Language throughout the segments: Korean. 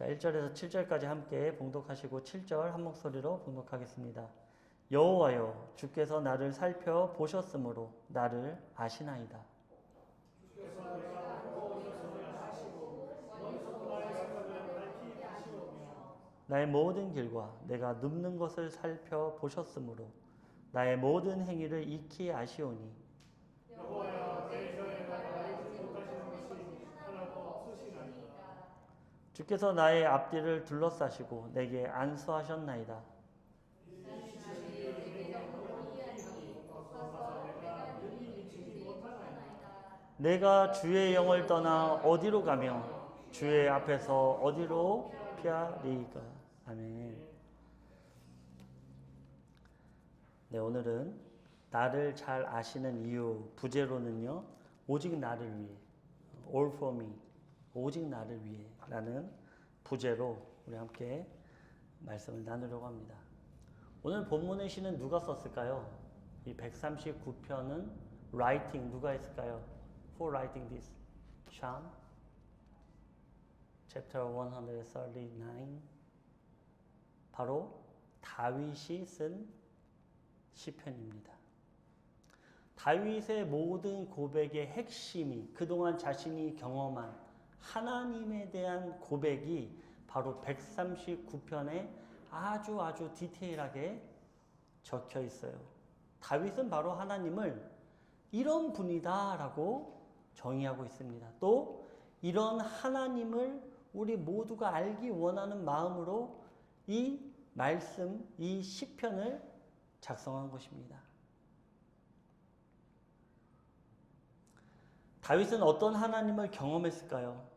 자, 1절에서 7절까지 함께 봉독하시고 7절 한 목소리로 봉독하겠습니다. 여호와여, 주께서 나를 살펴보셨으므로 나를 아시나이다. 나의 모든 길과 내가 눕는 것을 살펴보셨으므로 나의 모든 행위를 익히 아시오니 주께서 나의 앞뒤를 둘러싸시고 내게 안수하셨나이다. 내가 주의 영을 떠나 어디로 가며 주의 앞에서 어디로 피하리이까. 아멘. 네, 오늘은 나를 잘 아시는 이유 부제로는요, 오직 나를 위해, all for me, 오직 나를 위해 라는 부제로 우리 함께 말씀을 나누려고 합니다. 오늘 본문의 시는 누가 썼을까요? 이 139편은 writing 누가 했을까요? For writing this, Psalm chapter 139. 바로 다윗이 쓴 시편입니다. 다윗의 모든 고백의 핵심이 그동안 자신이 경험한 하나님에 대한 고백이 바로 139편에 아주 디테일하게 적혀 있어요. 다윗은 바로 하나님을 이런 분이다 라고 정의하고 있습니다. 또 이런 하나님을 우리 모두가 알기 원하는 마음으로 이 말씀, 이 시편을 작성한 것입니다. 다윗은 어떤 하나님을 경험했을까요?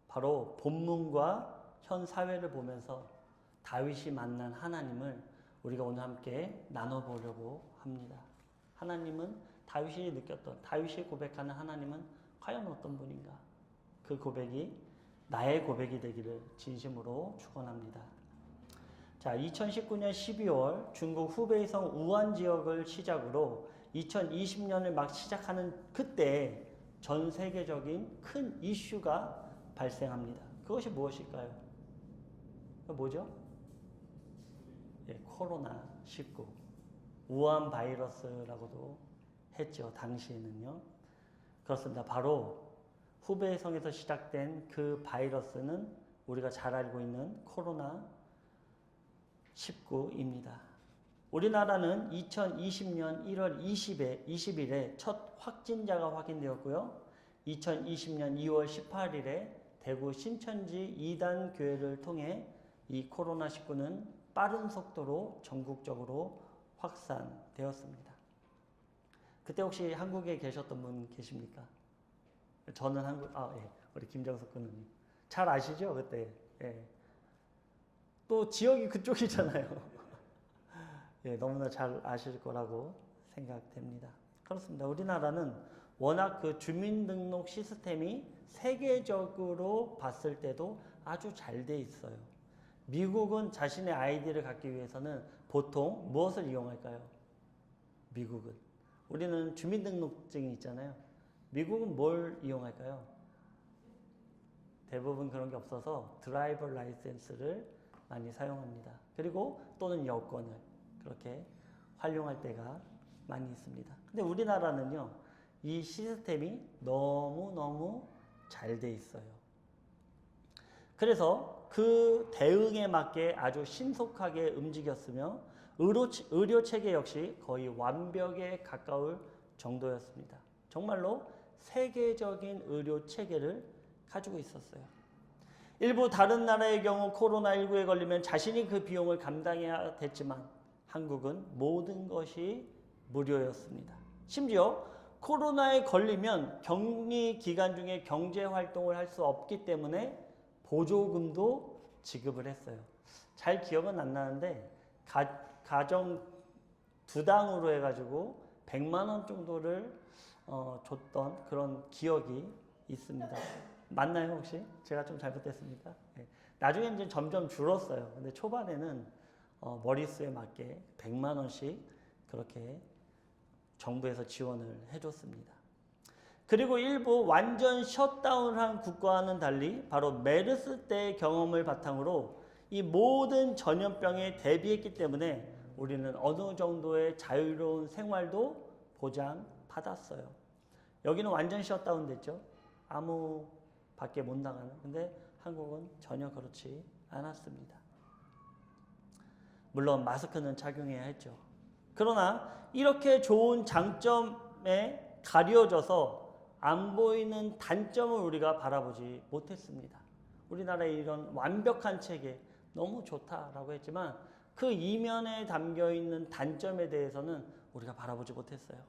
바로 본문과 현 사회를 보면서 다윗이 만난 하나님을 우리가 오늘 함께 나눠보려고 합니다. 하나님은 다윗이 느꼈던, 다윗이 고백하는 하나님은 과연 어떤 분인가? 그 고백이 나의 고백이 되기를 진심으로 축원합니다. 자, 2019년 12월 중국 후베이성 우한 지역을 시작으로 2020년을 막 시작하는 그때 전 세계적인 큰 이슈가 발생합니다. 그것이 무엇일까요? 뭐죠? 예, 코로나19 우한 바이러스라고도 했죠. 당시에는요. 그렇습니다. 바로 후베이성에서 시작된 그 바이러스는 우리가 잘 알고 있는 코로나19입니다. 우리나라는 2020년 1월 20일에 첫 확진자가 확인되었고요. 2020년 2월 18일에 대구 신천지 2단 교회를 통해 이 코로나19는 빠른 속도로 전국적으로 확산되었습니다. 그때 혹시 한국에 계셨던 분 계십니까? 저는 예, 우리 김정석 군님. 잘 아시죠? 그때. 예. 또 지역이 그쪽이잖아요. 예, 너무나 잘 아실 거라고 생각됩니다. 그렇습니다. 우리나라는 워낙 그 주민등록 시스템이 세계적으로 봤을 때도 아주 잘 돼 있어요. 미국은 자신의 아이디를 갖기 위해서는 보통 무엇을 이용할까요? 미국은. 우리는 주민등록증이 있잖아요. 미국은 뭘 이용할까요? 대부분 그런 게 없어서 드라이버 라이센스를 많이 사용합니다. 그리고 또는 여권을 그렇게 활용할 때가 많이 있습니다. 근데 우리나라는요, 이 시스템이 너무너무 잘 돼 있어요. 그래서 그 대응에 맞게 아주 신속하게 움직였으며 의료 체계 역시 거의 완벽에 가까울 정도였습니다. 정말로 세계적인 의료 체계를 가지고 있었어요. 일부 다른 나라의 경우 코로나19에 걸리면 자신이 그 비용을 감당해야 됐지만 한국은 모든 것이 무료였습니다. 심지어 코로나에 걸리면 격리 기간 중에 경제 활동을 할 수 없기 때문에 보조금도 지급을 했어요. 잘 기억은 안 나는데 가정 두 당으로 해가지고 100만 원 정도를 줬던 그런 기억이 있습니다. 맞나요 혹시? 제가 좀 잘못됐습니까? 네. 나중에 이제 점점 줄었어요. 근데 초반에는 머릿수에 맞게 100만 원씩 그렇게 정부에서 지원을 해줬습니다. 그리고 일부 완전 셧다운한 국가와는 달리 바로 메르스 때의 경험을 바탕으로 이 모든 전염병에 대비했기 때문에 우리는 어느 정도의 자유로운 생활도 보장받았어요. 여기는 완전 셧다운 됐죠. 아무 밖에 못 나가는. 근데 한국은 전혀 그렇지 않았습니다. 물론 마스크는 착용해야 했죠. 그러나 이렇게 좋은 장점에 가려져서 안 보이는 단점을 우리가 바라보지 못했습니다. 우리나라의 이런 완벽한 체계 너무 좋다라고 했지만 그 이면에 담겨있는 단점에 대해서는 우리가 바라보지 못했어요.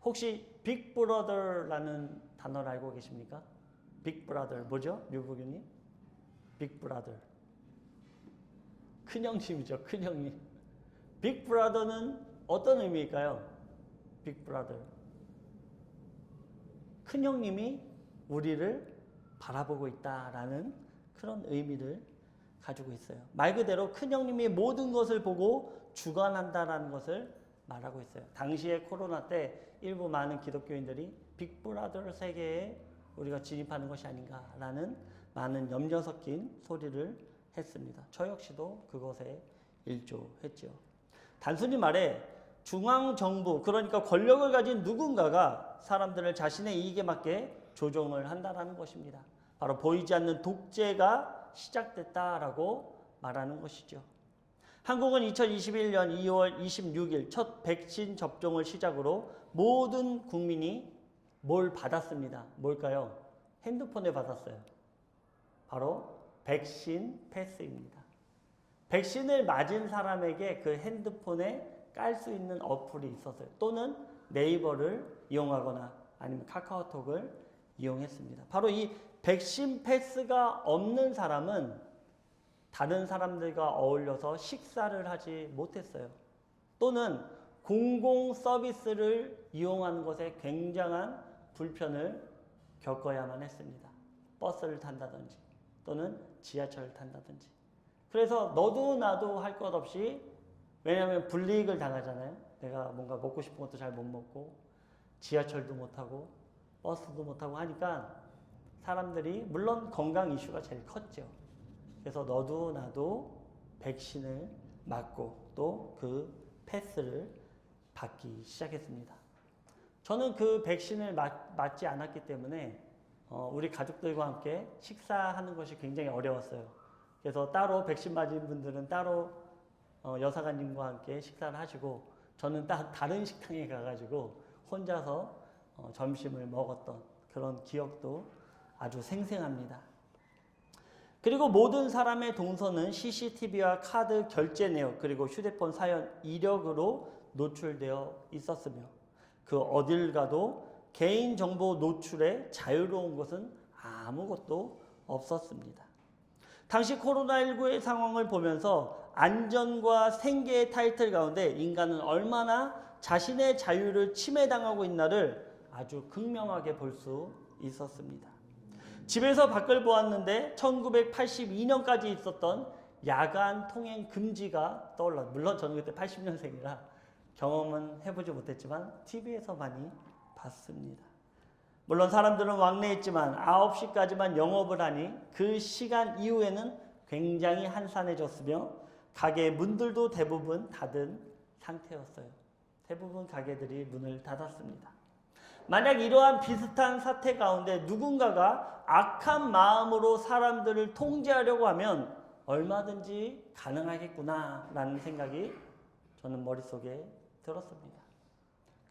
혹시 빅브라더라는 단어를 알고 계십니까? 빅브라더 뭐죠? 류부규님? 빅브라더 큰형님이죠. 큰형님. 빅브라더는 어떤 의미일까요? 빅브라더 큰형님이 우리를 바라보고 있다라는 그런 의미를 가지고 있어요. 말 그대로 큰형님이 모든 것을 보고 주관한다라는 것을 말하고 있어요. 당시에 코로나 때 일부 많은 기독교인들이 빅브라더 세계에 우리가 진입하는 것이 아닌가라는 많은 염려 섞인 소리를 했습니다. 저 역시도 그것에 일조했죠. 단순히 말해 중앙정부, 그러니까 권력을 가진 누군가가 사람들을 자신의 이익에 맞게 조종을 한다는 것입니다. 바로 보이지 않는 독재가 시작됐다라고 말하는 것이죠. 한국은 2021년 2월 26일 첫 백신 접종을 시작으로 모든 국민이 뭘 받았습니다. 뭘까요? 핸드폰에 받았어요. 바로 백신 패스입니다. 백신을 맞은 사람에게 그 핸드폰에 깔 수 있는 어플이 있었어요. 또는 네이버를 이용하거나 아니면 카카오톡을 이용했습니다. 바로 이 백신 패스가 없는 사람은 다른 사람들과 어울려서 식사를 하지 못했어요. 또는 공공 서비스를 이용하는 것에 굉장한 불편을 겪어야만 했습니다. 버스를 탄다든지 또는 지하철을 탄다든지. 그래서 너도 나도 할 것 없이, 왜냐하면 불이익을 당하잖아요. 내가 뭔가 먹고 싶은 것도 잘 못 먹고 지하철도 못 타고 버스도 못 타고 하니까 사람들이, 물론 건강 이슈가 제일 컸죠. 그래서 너도 나도 백신을 맞고 또 그 패스를 받기 시작했습니다. 저는 그 백신을 맞지 않았기 때문에 우리 가족들과 함께 식사하는 것이 굉장히 어려웠어요. 그래서 따로 백신 맞은 분들은 따로 여사관님과 함께 식사를 하시고 저는 다른 식당에 가가지고 혼자서 점심을 먹었던 그런 기억도 아주 생생합니다. 그리고 모든 사람의 동선은 CCTV와 카드 결제 내역 그리고 휴대폰 사연 이력으로 노출되어 있었으며 그 어딜 가도 개인정보 노출에 자유로운 것은 아무것도 없었습니다. 당시 코로나19의 상황을 보면서 안전과 생계의 타이틀 가운데 인간은 얼마나 자신의 자유를 침해당하고 있나를 아주 극명하게 볼 수 있었습니다. 집에서 밖을 보았는데 1982년까지 있었던 야간 통행 금지가 떠올라. 물론 저는 그때 80년생이라 경험은 해보지 못했지만 TV에서 많이 봤습니다. 물론 사람들은 왕래했지만 9시까지만 영업을 하니 그 시간 이후에는 굉장히 한산해졌으며 가게 문들도 대부분 닫은 상태였어요. 대부분 가게들이 문을 닫았습니다. 만약 이러한 비슷한 사태 가운데 누군가가 악한 마음으로 사람들을 통제하려고 하면 얼마든지 가능하겠구나라는 생각이 저는 머릿속에 들었습니다.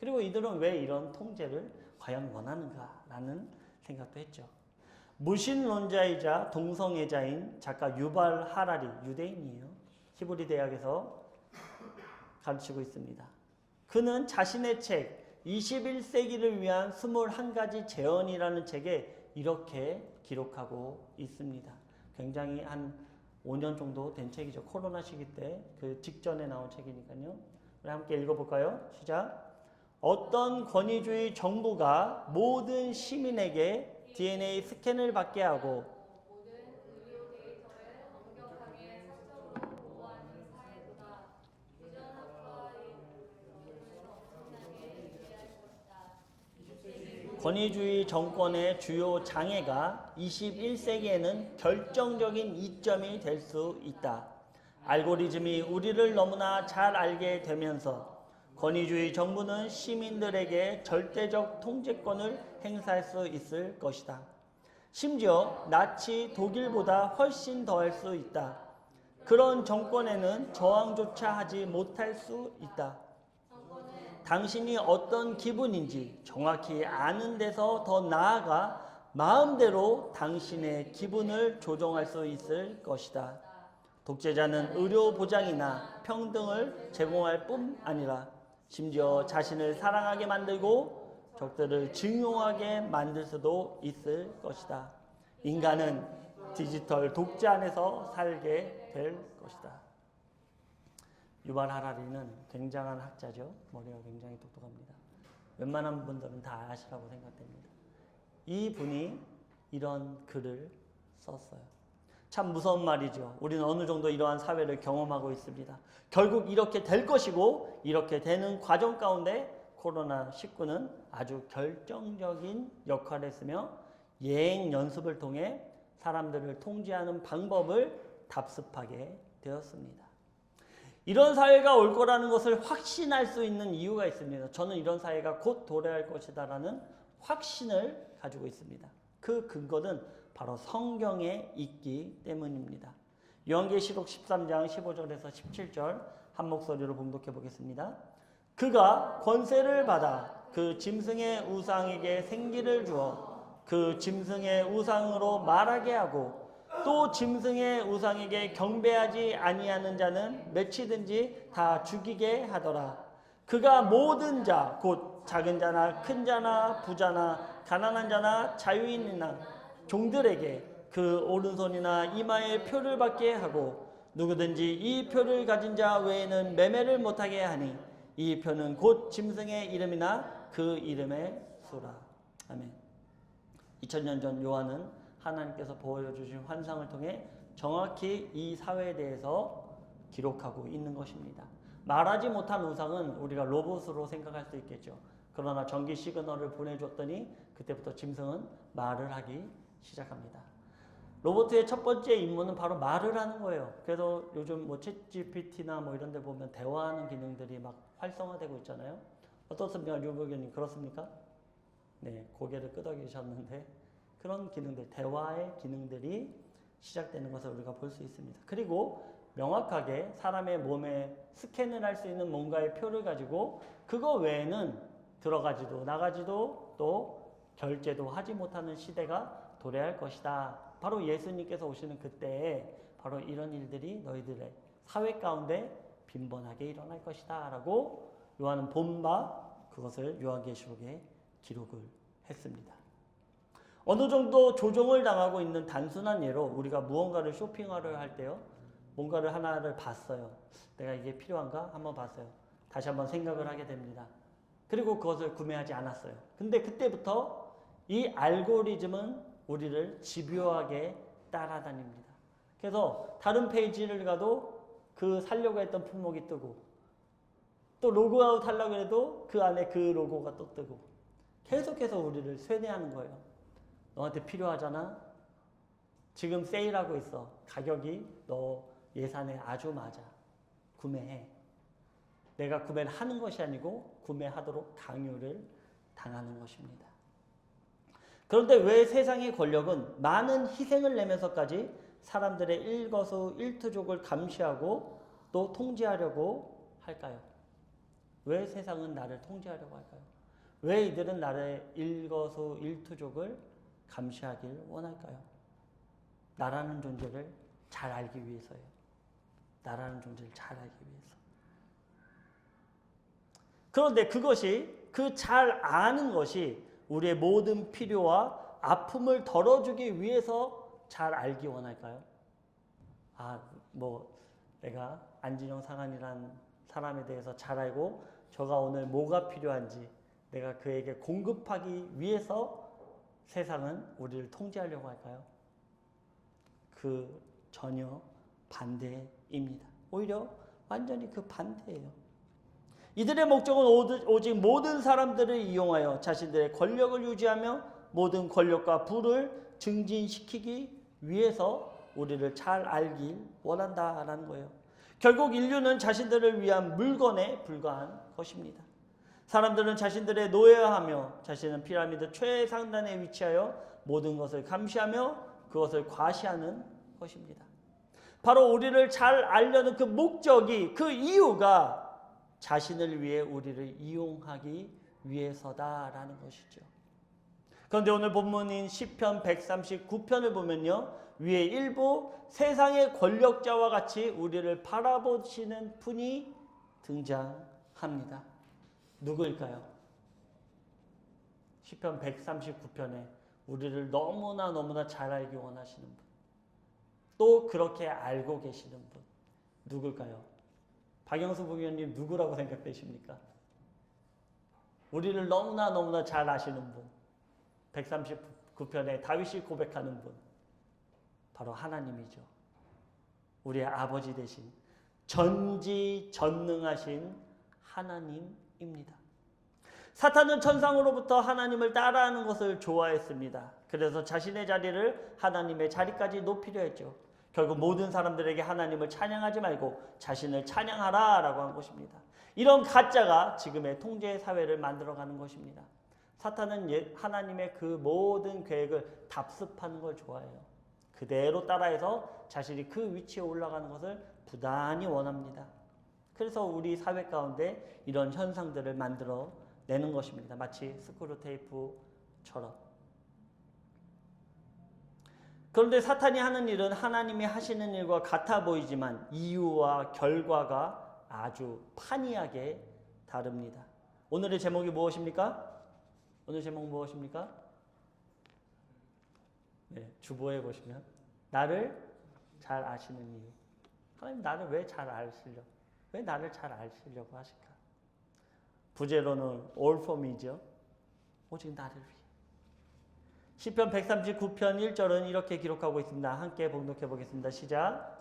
그리고 이들은 왜 이런 통제를 과연 원하는가라는 생각도 했죠. 무신론자이자 동성애자인 작가 유발 하라리, 유대인이에요. 히브리 대학에서 가르치고 있습니다. 그는 자신의 책 21세기를 위한 21가지 재언이라는 책에 이렇게 기록하고 있습니다. 굉장히 한 5년 정도 된 책이죠. 코로나 시기 때 그 직전에 나온 책이니까요. 우리 함께 읽어볼까요? 시작. 어떤 권위주의 정부가 모든 시민에게 DNA 스캔을 받게 하고 모든 의료 데이터를 엄격하게 사적으로 보호하는 사회보다 비전학과의 기능을 더 엄청나게 유지할 것이다. 20세기 권위주의 정권의 주요 장애가 21세기에는 결정적인 이점이 될 수 있다. 알고리즘이 우리를 너무나 잘 알게 되면서 권위주의 정부는 시민들에게 절대적 통제권을 행사할 수 있을 것이다. 심지어 나치 독일보다 훨씬 더할 수 있다. 그런 정권에는 저항조차 하지 못할 수 있다. 당신이 어떤 기분인지 정확히 아는 데서 더 나아가 마음대로 당신의 기분을 조종할 수 있을 것이다. 독재자는 의료 보장이나 평등을 제공할 뿐 아니라 심지어 자신을 사랑하게 만들고 적들을 증오하게 만들 수도 있을 것이다. 인간은 디지털 독재 안에서 살게 될 것이다. 유발 하라리는 굉장한 학자죠. 머리가 굉장히 똑똑합니다. 웬만한 분들은 다 아시라고 생각됩니다. 이 분이 이런 글을 썼어요. 참 무서운 말이죠. 우리는 어느 정도 이러한 사회를 경험하고 있습니다. 결국 이렇게 될 것이고 이렇게 되는 과정 가운데 코로나19는 아주 결정적인 역할을 했으며 예행 연습을 통해 사람들을 통제하는 방법을 답습하게 되었습니다. 이런 사회가 올 거라는 것을 확신할 수 있는 이유가 있습니다. 저는 이런 사회가 곧 도래할 것이다라는 확신을 가지고 있습니다. 그 근거는 바로 성경에 있기 때문입니다. 요한계시록 13장 15절에서 17절 한 목소리로 봉독해 보겠습니다. 그가 권세를 받아 그 짐승의 우상에게 생기를 주어 그 짐승의 우상으로 말하게 하고 또 짐승의 우상에게 경배하지 아니하는 자는 맺히든지 다 죽이게 하더라. 그가 모든 자 곧 작은 자나 큰 자나 부자나 가난한 자나 자유인이나 종들에게 그 오른손이나 이마에 표를 받게 하고 누구든지 이 표를 가진 자 외에는 매매를 못하게 하니 이 표는 곧 짐승의 이름이나 그 이름의 수라. 아멘. 2000년 전 요한은 하나님께서 보여주신 환상을 통해 정확히 이 사회에 대해서 기록하고 있는 것입니다. 말하지 못한 우상은 우리가 로봇으로 생각할 수 있겠죠. 그러나 전기 시그널을 보내줬더니 그때부터 짐승은 말을 하기 시작합니다. 로봇의 첫 번째 임무는 바로 말을 하는 거예요. 그래서 요즘 뭐 챗GPT나 뭐 이런 데 보면 대화하는 기능들이 막 활성화되고 있잖아요. 어떻습니까? 류부교님 그렇습니까? 네, 고개를 끄덕이셨는데 그런 기능들, 대화의 기능들이 시작되는 것을 우리가 볼 수 있습니다. 그리고 명확하게 사람의 몸에 스캔을 할 수 있는 뭔가의 표를 가지고 그거 외에는 들어가지도 나가지도 또 결제도 하지 못하는 시대가 도래할 것이다. 바로 예수님께서 오시는 그때에 바로 이런 일들이 너희들의 사회 가운데 빈번하게 일어날 것이다 라고 요한은 본 바 그것을 요한계시록에 기록을 했습니다. 어느 정도 조종을 당하고 있는 단순한 예로 우리가 무언가를 쇼핑하려 할 때요. 뭔가를 하나를 봤어요. 내가 이게 필요한가? 한번 봤어요. 다시 한번 생각을 하게 됩니다. 그리고 그것을 구매하지 않았어요. 근데 그때부터 이 알고리즘은 우리를 집요하게 따라다닙니다. 그래서 다른 페이지를 가도 그 살려고 했던 품목이 뜨고 또 로그아웃 하려고 해도 그 안에 그 로고가 또 뜨고 계속해서 우리를 쇠뇌하는 거예요. 너한테 필요하잖아? 지금 세일하고 있어. 가격이 너 예산에 아주 맞아. 구매해. 내가 구매를 하는 것이 아니고 구매하도록 강요를 당하는 것입니다. 그런데 왜 세상의 권력은 많은 희생을 내면서까지 사람들의 일거수일투족을 감시하고 또 통제하려고 할까요? 왜 세상은 나를 통제하려고 할까요? 왜 이들은 나의 일거수일투족을 감시하길 원할까요? 나라는 존재를 잘 알기 위해서예요. 나라는 존재를 잘 알기 위해서. 그런데 그것이 그 잘 아는 것이 우리의 모든 필요와 아픔을 덜어주기 위해서 잘 알기 원할까요? 내가 안진영 상한이란 사람에 대해서 잘 알고 저가 오늘 뭐가 필요한지 내가 그에게 공급하기 위해서 세상은 우리를 통제하려고 할까요? 그 전혀 반대입니다. 오히려 완전히 그 반대예요. 이들의 목적은 오직 모든 사람들을 이용하여 자신들의 권력을 유지하며 모든 권력과 부를 증진시키기 위해서 우리를 잘 알길 원한다라는 거예요. 결국 인류는 자신들을 위한 물건에 불과한 것입니다. 사람들은 자신들의 노예화하며 자신은 피라미드 최상단에 위치하여 모든 것을 감시하며 그것을 과시하는 것입니다. 바로 우리를 잘 알려는 그 목적이, 그 이유가 자신을 위해 우리를 이용하기 위해서다라는 것이죠. 그런데 오늘 본문인 시편 139편을 보면요, 위에 일부 세상의 권력자와 같이 우리를 바라보시는 분이 등장합니다. 누구일까요? 시편 139편에 우리를 너무나 잘 알기 원하시는 분, 또 그렇게 알고 계시는 분, 누굴까요? 박영수 부위원님 누구라고 생각되십니까? 우리를 너무나 잘 아시는 분, 139편에 다윗이 고백하는 분, 바로 하나님이죠. 우리의 아버지 되신 전지전능하신 하나님입니다. 사탄은 천상으로부터 하나님을 따라하는 것을 좋아했습니다. 그래서 자신의 자리를 하나님의 자리까지 높이려 했죠. 결국 모든 사람들에게 하나님을 찬양하지 말고 자신을 찬양하라라고 한 것입니다. 이런 가짜가 지금의 통제 사회를 만들어가는 것입니다. 사탄은 하나님의 그 모든 계획을 답습하는 걸 좋아해요. 그대로 따라해서 자신이 그 위치에 올라가는 것을 부단히 원합니다. 그래서 우리 사회 가운데 이런 현상들을 만들어 내는 것입니다. 마치 스크루테이프처럼. 그런데 사탄이 하는 일은 하나님이 하시는 일과 같아 보이지만 이유와 결과가 아주 판이하게 다릅니다. 오늘의 제목이 무엇입니까? 오늘 제목 무엇입니까? 네, 주보에 보시면 나를 잘 아시는 이유. 하나님 나를 왜 잘 아시려고? 왜 나를 잘 아시려고 하실까? 부제로는 all for me죠. 오직 나를 위해. 시편 139편 1절은 이렇게 기록하고 있습니다. 함께 봉독해 보겠습니다. 시작.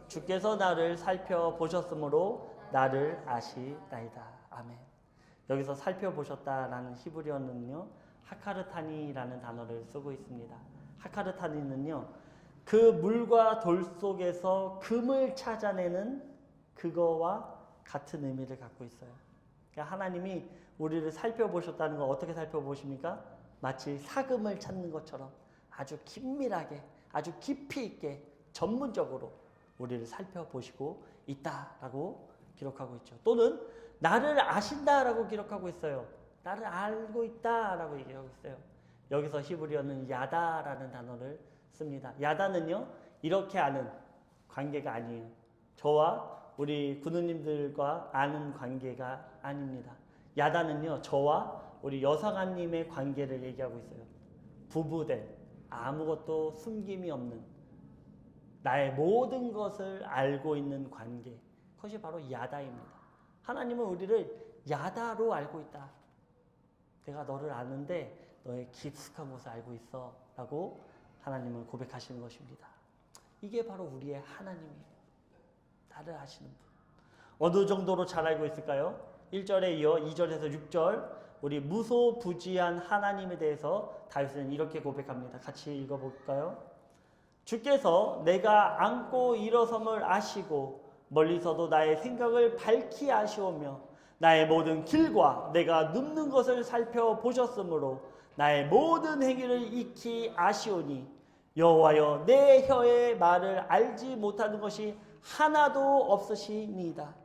주께서 나를 살펴보셨으므로 나를 아시나이다. 아멘. 여기서 살펴보셨다라는 히브리어는요, 하카르타니라는 단어를 쓰고 있습니다. 하카르타니는요, 그 물과 돌 속에서 금을 찾아내는 그거와 같은 의미를 갖고 있어요. 그러니까 하나님이 우리를 살펴보셨다는 건 어떻게 살펴보십니까? 마치 사금을 찾는 것처럼 아주 긴밀하게, 아주 깊이 있게 전문적으로 우리를 살펴보시고 있다라고 기록하고 있죠. 또는 나를 아신다라고 기록하고 있어요. 나를 알고 있다라고 얘기하고 있어요. 여기서 히브리어는 야다라는 단어를 씁니다. 야다는요, 이렇게 아는 관계가 아니에요. 저와 우리 군우님들과 아는 관계가 아닙니다. 야다는요, 저와 우리 여사관님의 관계를 얘기하고 있어요. 부부된, 아무것도 숨김이 없는, 나의 모든 것을 알고 있는 관계. 그것이 바로 야다입니다. 하나님은 우리를 야다로 알고 있다. 내가 너를 아는데 너의 깊숙한 것을 알고 있어 라고 하나님은 고백하시는 것입니다. 이게 바로 우리의 하나님이에요. 나를 아시는 분. 어느 정도로 잘 알고 있을까요? 1절에 이어 2절에서 6절 우리 무소부지한 하나님에 대해서 다윗은 이렇게 고백합니다. 같이 읽어볼까요? 주께서 내가 앉고 일어섬을 아시고 멀리서도 나의 생각을 밝히 아시오며 나의 모든 길과 내가 눕는 것을 살펴보셨으므로 나의 모든 행위를 익히 아시오니 여호와여 내 혀의 말을 알지 못하는 것이 하나도 없으시니이다.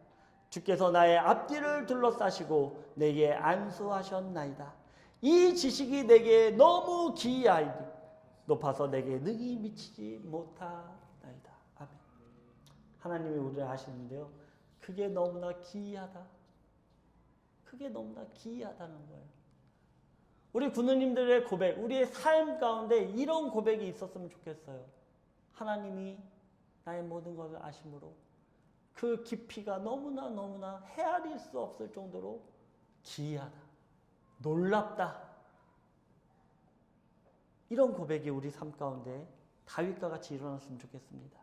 주께서 나의 앞뒤를 둘러싸시고 내게 안수하셨나이다. 이 지식이 내게 너무 기이하이니 높아서 내게 능히 미치지 못하나이다. 아멘. 하나님이 우리를 아시는데요, 그게 너무나 기이하다. 그게 너무나 기이하다는 거예요. 우리 군우님들의 고백, 우리의 삶 가운데 이런 고백이 있었으면 좋겠어요. 하나님이 나의 모든 것을 아심으로 그 깊이가 너무나 헤아릴 수 없을 정도로 기이하다, 놀랍다. 이런 고백이 우리 삶 가운데 다윗과 같이 일어났으면 좋겠습니다.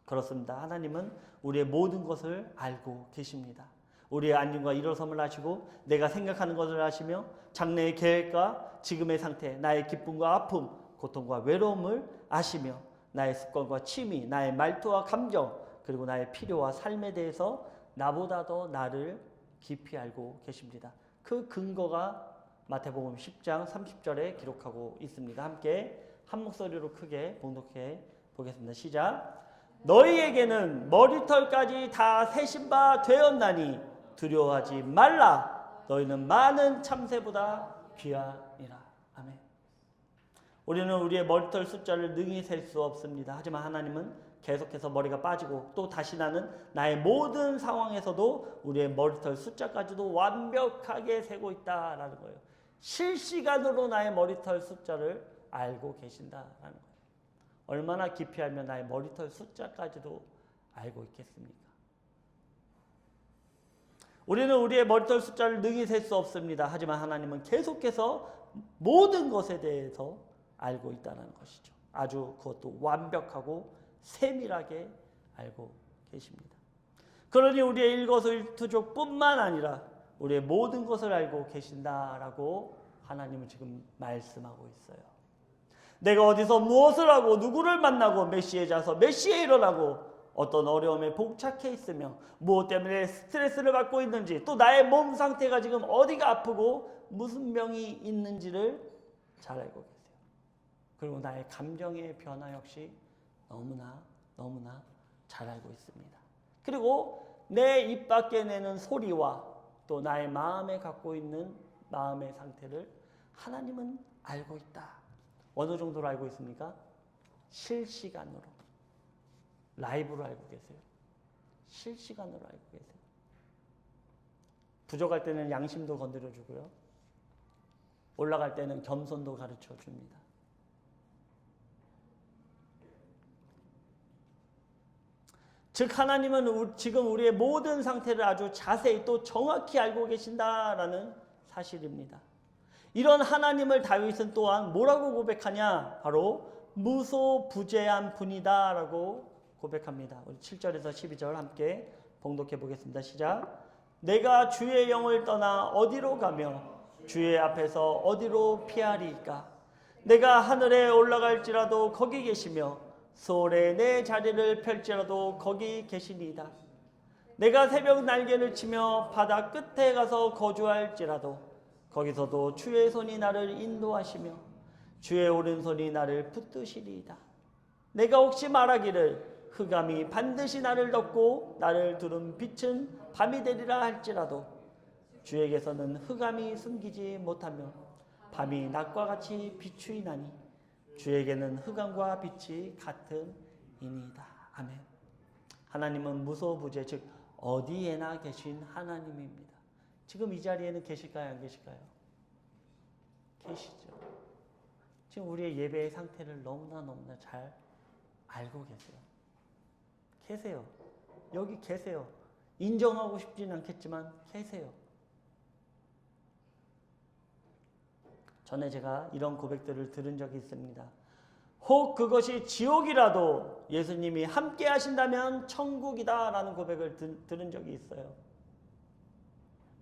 그렇습니다. 하나님은 우리의 모든 것을 알고 계십니다. 우리의 안녕과 일어섬을 아시고 내가 생각하는 것을 아시며 장래의 계획과 지금의 상태, 나의 기쁨과 아픔, 고통과 외로움을 아시며 나의 습관과 취미, 나의 말투와 감정, 그리고 나의 필요와 삶에 대해서 나보다 더 나를 깊이 알고 계십니다. 그 근거가 마태복음 10장 30절에 기록하고 있습니다. 함께 한 목소리로 크게 봉독해 보겠습니다. 시작. 너희에게는 머리털까지 다 세신 바 되었나니 두려워하지 말라. 너희는 많은 참새보다 귀하니라. 아멘. 우리는 우리의 머리털 숫자를 능히 셀 수 없습니다. 하지만 하나님은 계속해서 머리가 빠지고 또 다시 나는 나의 모든 상황에서도 우리의 머리털 숫자까지도 완벽하게 세고 있다라는 거예요. 실시간으로 나의 머리털 숫자를 알고 계신다라는 거예요. 얼마나 깊이 알면 나의 머리털 숫자까지도 알고 있겠습니까? 우리는 우리의 머리털 숫자를 능히 셀 수 없습니다. 하지만 하나님은 계속해서 모든 것에 대해서 알고 있다는 것이죠. 아주 그것도 완벽하고 세밀하게 알고 계십니다. 그러니 우리의 일거수일투족뿐만 아니라 우리의 모든 것을 알고 계신다라고 하나님은 지금 말씀하고 있어요. 내가 어디서 무엇을 하고 누구를 만나고 몇 시에 자서 몇 시에 일어나고 어떤 어려움에 봉착해 있으며 무엇 때문에 스트레스를 받고 있는지 또 나의 몸 상태가 지금 어디가 아프고 무슨 병이 있는지를 잘 알고 계세요. 그리고 나의 감정의 변화 역시 너무나 잘 알고 있습니다. 그리고 내 입 밖에 내는 소리와 또 나의 마음에 갖고 있는 마음의 상태를 하나님은 알고 있다. 어느 정도로 알고 있습니까? 실시간으로. 라이브로 알고 계세요. 실시간으로 알고 계세요. 부족할 때는 양심도 건드려 주고요. 올라갈 때는 겸손도 가르쳐 줍니다. 즉 하나님은 지금 우리의 모든 상태를 아주 자세히 또 정확히 알고 계신다라는 사실입니다. 이런 하나님을 다윗은 또한 뭐라고 고백하냐? 바로 무소부재한 분이다라고 고백합니다. 우리 7절에서 12절 함께 봉독해 보겠습니다. 시작. 내가 주의 영을 떠나 어디로 가며 주의 앞에서 어디로 피하리까? 내가 하늘에 올라갈지라도 거기 계시며 소홀에 내 자리를 펼지라도 거기 계시니이다. 내가 새벽 날개를 치며 바다 끝에 가서 거주할지라도 거기서도 주의 손이 나를 인도하시며 주의 오른손이 나를 붙드시리이다. 내가 혹시 말하기를 흑암이 반드시 나를 덮고 나를 두른 빛은 밤이 되리라 할지라도 주에게서는 흑암이 숨기지 못하며 밤이 낮과 같이 비추이나니 주에게는 흑암과 빛이 같은 이니이다. 아멘. 하나님은 무소부재, 즉 어디에나 계신 하나님입니다. 지금 이 자리에는 계실까요? 안 계실까요? 계시죠. 지금 우리의 예배의 상태를 너무나 잘 알고 계세요. 계세요. 여기 계세요. 인정하고 싶지는 않겠지만 계세요. 전에 제가 이런 고백들을 들은 적이 있습니다. 혹 그것이 지옥이라도 예수님이 함께 하신다면 천국이다라는 고백을 들은 적이 있어요.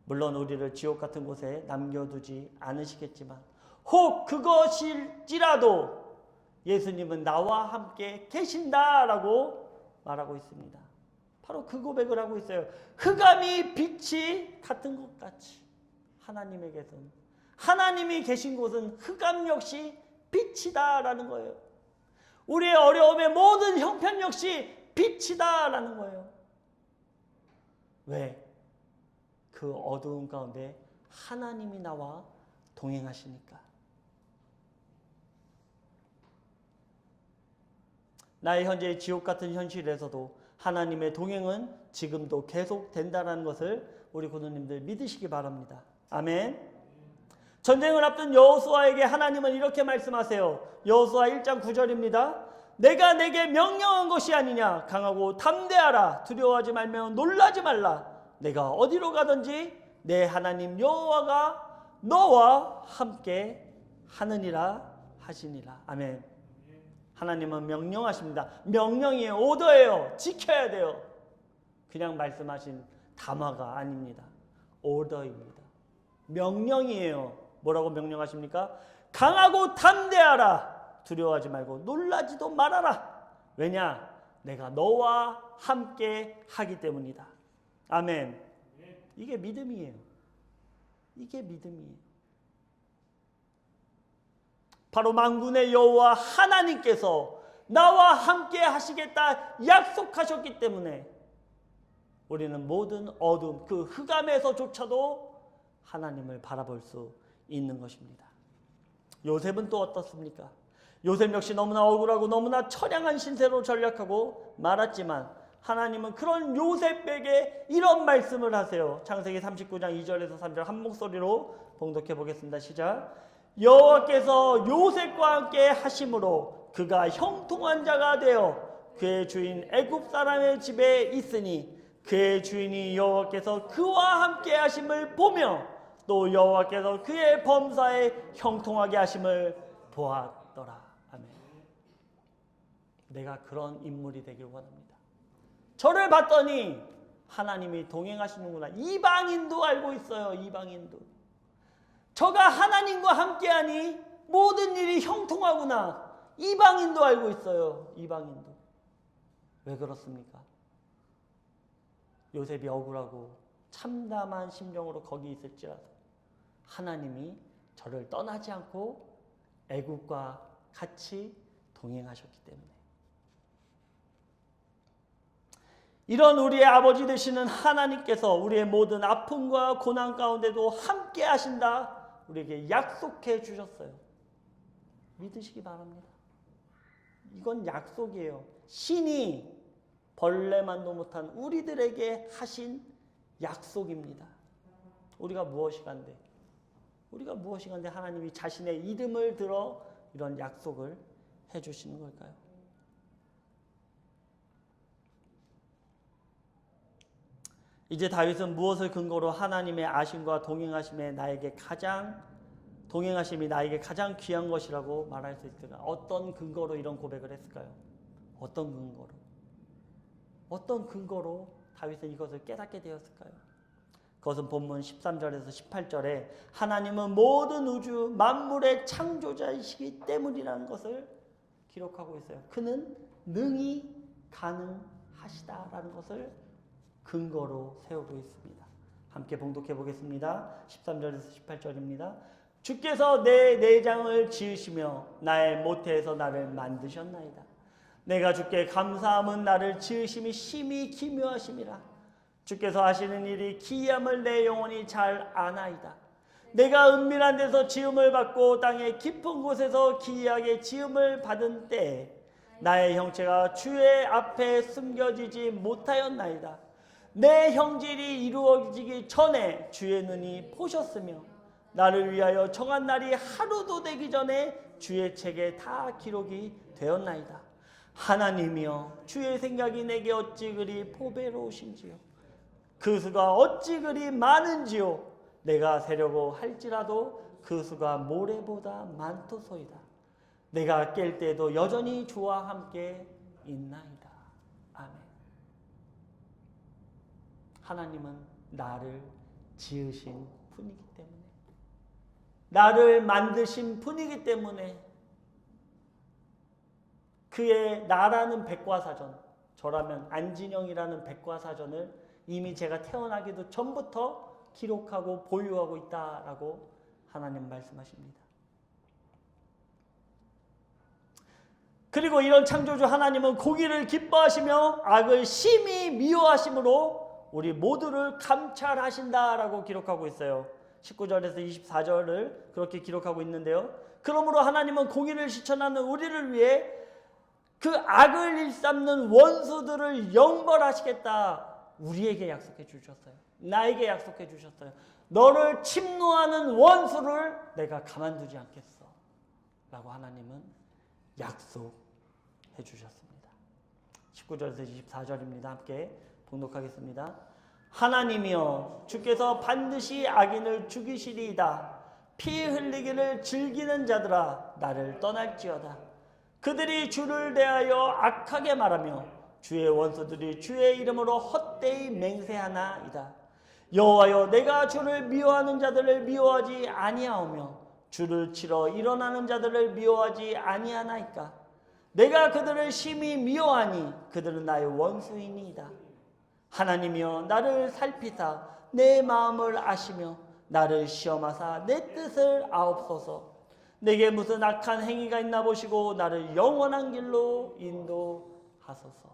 물론 우리를 지옥 같은 곳에 남겨두지 않으시겠지만 혹 그것일지라도 예수님은 나와 함께 계신다라고 말하고 있습니다. 바로 그 고백을 하고 있어요. 흑암이 빛이 같은 것 같이 하나님에게서는 하나님이 계신 곳은 흑암 역시 빛이다라는 거예요. 우리의 어려움의 모든 형편 역시 빛이다라는 거예요. 왜? 그 어두운 가운데 하나님이 나와 동행하시니까. 나의 현재의 지옥 같은 현실에서도 하나님의 동행은 지금도 계속된다는 것을 우리 고도님들 믿으시기 바랍니다. 아멘. 전쟁을 앞둔 여호수아에게 하나님은 이렇게 말씀하세요. 여호수아 1장 9절입니다. 내가 내게 명령한 것이 아니냐. 강하고 담대하라. 두려워하지 말며 놀라지 말라. 내가 어디로 가든지 내 하나님 여호와가 너와 함께 하느니라 하시니라. 아멘. 하나님은 명령하십니다. 명령이에요. 오더예요. 지켜야 돼요. 그냥 말씀하신 담화가 아닙니다. 오더입니다. 명령이에요. 뭐라고 명령하십니까? 강하고 담대하라. 두려워하지 말고 놀라지도 말아라. 왜냐? 내가 너와 함께 하기 때문이다. 아멘. 이게 믿음이에요. 이게 믿음이에요. 바로 만군의 여호와 하나님께서 나와 함께 하시겠다 약속하셨기 때문에 우리는 모든 어둠, 그 흑암에서조차도 하나님을 바라볼 수 있는 것입니다. 요셉은 또 어떻습니까? 요셉 역시 너무나 억울하고 너무나 처량한 신세로 전락하고 말았지만 하나님은 그런 요셉에게 이런 말씀을 하세요. 창세기 39장 2절에서 3절 한 목소리로 봉독해 보겠습니다. 시작. 여호와께서 요셉과 함께 하심으로 그가 형통한 자가 되어 그의 주인 애굽 사람의 집에 있으니 그의 주인이 여호와께서 그와 함께 하심을 보며 또 여호와께서 그의 범사에 형통하게 하심을 보았더라. 아멘. 내가 그런 인물이 되길 원합니다. 저를 봤더니 하나님이 동행하시는구나. 이방인도 알고 있어요. 이방인도. 저가 하나님과 함께하니 모든 일이 형통하구나. 이방인도 알고 있어요. 이방인도. 왜 그렇습니까? 요셉이 억울하고 참담한 심정으로 거기 있을지라도 하나님이 저를 떠나지 않고 애굽과 같이 동행하셨기 때문에 이런 우리의 아버지 되시는 하나님께서 우리의 모든 아픔과 고난 가운데도 함께 하신다 우리에게 약속해 주셨어요. 믿으시기 바랍니다. 이건 약속이에요. 신이 벌레만도 못한 우리들에게 하신 약속입니다. 우리가 무엇이간데 하나님이 자신의 이름을 들어 이런 약속을 해주시는 걸까요? 이제 다윗은 무엇을 근거로 하나님의 아심과 동행하심이 나에게 가장 귀한 것이라고 말할 수 있을까? 어떤 근거로 이런 고백을 했을까요? 어떤 근거로 다윗은 이것을 깨닫게 되었을까요? 그것은 본문 13절에서 18절에 하나님은 모든 우주 만물의 창조자이시기 때문이라는 것을 기록하고 있어요. 그는 능히 가능하시다라는 것을 근거로 세우고 있습니다. 함께 봉독해 보겠습니다. 13절에서 18절입니다. 주께서 내 내장을 지으시며 나의 모태에서 나를 만드셨나이다. 내가 주께 감사함은 나를 지으심이 심히 기묘하심이라. 주께서 하시는 일이 기이함을 내 영혼이 잘 아나이다. 내가 은밀한 데서 지음을 받고 땅의 깊은 곳에서 기이하게 지음을 받은 때에 나의 형체가 주의 앞에 숨겨지지 못하였나이다. 내 형질이 이루어지기 전에 주의 눈이 보셨으며 나를 위하여 정한 날이 하루도 되기 전에 주의 책에 다 기록이 되었나이다. 하나님이여 주의 생각이 내게 어찌 그리 보배로우신지요. 그 수가 어찌 그리 많은지요. 내가 세려고 할지라도 그 수가 모래보다 많도소이다. 내가 깰 때도 여전히 주와 함께 있나이다. 아멘. 하나님은 나를 지으신 분이기 때문에, 나를 만드신 분이기 때문에 그의 나라는 백과사전, 저라면 안진영이라는 백과사전을 이미 제가 태어나기도 전부터 기록하고 보유하고 있다라고 하나님 말씀하십니다. 그리고 이런 창조주 하나님은 공의를 기뻐하시며 악을 심히 미워하심으로 우리 모두를 감찰하신다라고 기록하고 있어요. 19절에서 24절을 그렇게 기록하고 있는데요. 그러므로 하나님은 공의를 실천하는 우리를 위해 그 악을 일삼는 원수들을 영벌하시겠다 우리에게 약속해 주셨어요. 나에게 약속해 주셨어요. 너를 침노하는 원수를 내가 가만두지 않겠어 라고 하나님은 약속해 주셨습니다. 19절에서 24절입니다. 함께 봉독하겠습니다. 하나님이여 주께서 반드시 악인을 죽이시리이다. 피 흘리기를 즐기는 자들아 나를 떠날지어다. 그들이 주를 대하여 악하게 말하며 주의 원수들이 주의 이름으로 헛되이 맹세하나이다. 여호와여, 내가 주를 미워하는 자들을 미워하지 아니하오며 주를 치러 일어나는 자들을 미워하지 아니하나이까. 내가 그들을 심히 미워하니 그들은 나의 원수이니이다. 하나님이여, 나를 살피사 내 마음을 아시며 나를 시험하사 내 뜻을 아옵소서. 내게 무슨 악한 행위가 있나 보시고 나를 영원한 길로 인도하소서.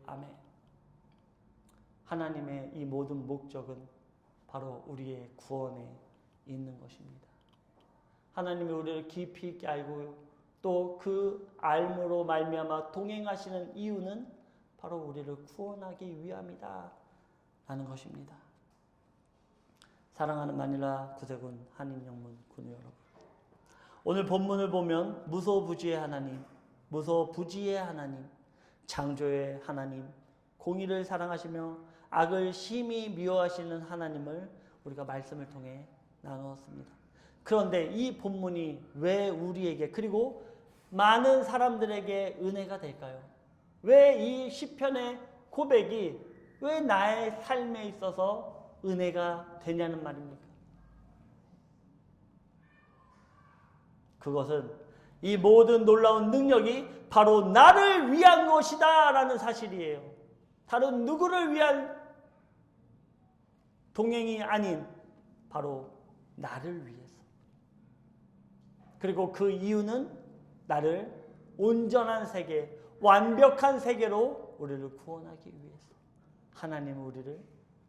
아멘. 하나님의 이 모든 목적은 바로 우리의 구원에 있는 것입니다. 하나님이 우리를 깊이 있게 알고 또 그 알므로 말미암아 동행하시는 이유는 바로 우리를 구원하기 위함이다 라는 것입니다. 사랑하는 마닐라 구세군 한인영문 군우 여러분, 오늘 본문을 보면 무소부지의 하나님, 무소부지의 하나님, 창조의 하나님, 공의를 사랑하시며 악을 심히 미워하시는 하나님을 우리가 말씀을 통해 나누었습니다. 그런데 이 본문이 왜 우리에게 그리고 많은 사람들에게 은혜가 될까요? 왜 이 시편의 고백이 왜 나의 삶에 있어서 은혜가 되냐는 말입니까? 그것은 이 모든 놀라운 능력이 바로 나를 위한 것이다 라는 사실이에요. 다른 누구를 위한 동행이 아닌 바로 나를 위해서. 그리고 그 이유는 나를 온전한 세계, 완벽한 세계로 우리를 구원하기 위해서. 하나님은 우리를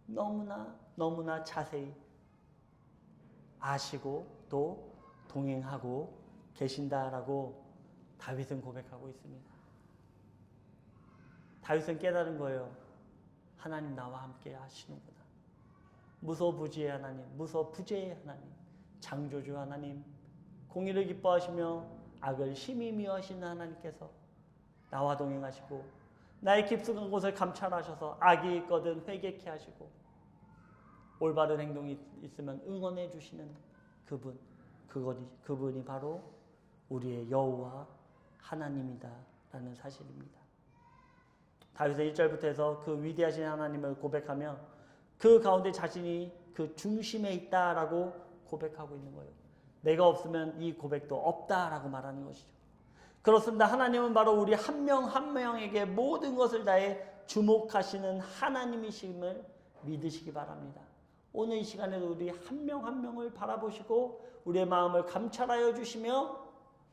너무나 자세히 아시고 또 동행하고 계신다라고 다윗은 고백하고 있습니다. 다윗은 깨달은 거예요. 하나님 나와 함께 하시는구나. 무소부지의 하나님, 무소부재의 하나님, 창조주 하나님, 공의를 기뻐하시며 악을 심히 미워하시는 하나님께서 나와 동행하시고 나의 깊숙한 곳을 감찰하셔서 악이 있거든 회개케 하시고 올바른 행동이 있으면 응원해 주시는 그분, 그분이 바로 우리의 여호와 하나님이다 라는 사실입니다. 다윗은 1절부터 해서 그 위대하신 하나님을 고백하며 그 가운데 자신이 그 중심에 있다라고 고백하고 있는 거예요. 내가 없으면 이 고백도 없다라고 말하는 것이죠. 그렇습니다. 하나님은 바로 우리 한 명 한 명에게 모든 것을 다해 주목하시는 하나님이심을 믿으시기 바랍니다. 오늘 이 시간에도 우리 한 명 한 명을 바라보시고 우리의 마음을 감찰하여 주시며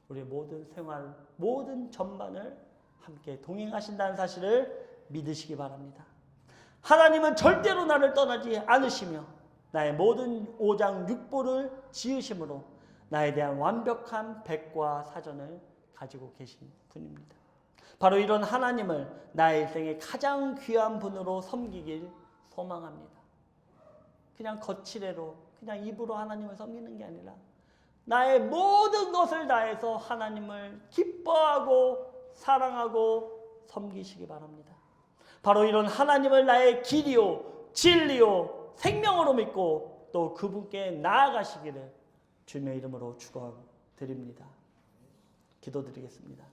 우리의 모든 생활, 모든 전반을 함께 동행하신다는 사실을 믿으시기 바랍니다. 하나님은 절대로 나를 떠나지 않으시며 나의 모든 오장육부를 지으심으로 나에 대한 완벽한 백과 사전을 가지고 계신 분입니다. 바로 이런 하나님을 나의 일생의 가장 귀한 분으로 섬기길 소망합니다. 그냥 거칠애로 그냥 입으로 하나님을 섬기는 게 아니라 나의 모든 것을 다해서 하나님을 기뻐하고 사랑하고 섬기시기 바랍니다. 바로 이런 하나님을 나의 길이요 진리요 생명으로 믿고 또 그분께 나아가시기를 주님의 이름으로 축원드립니다. 기도드리겠습니다.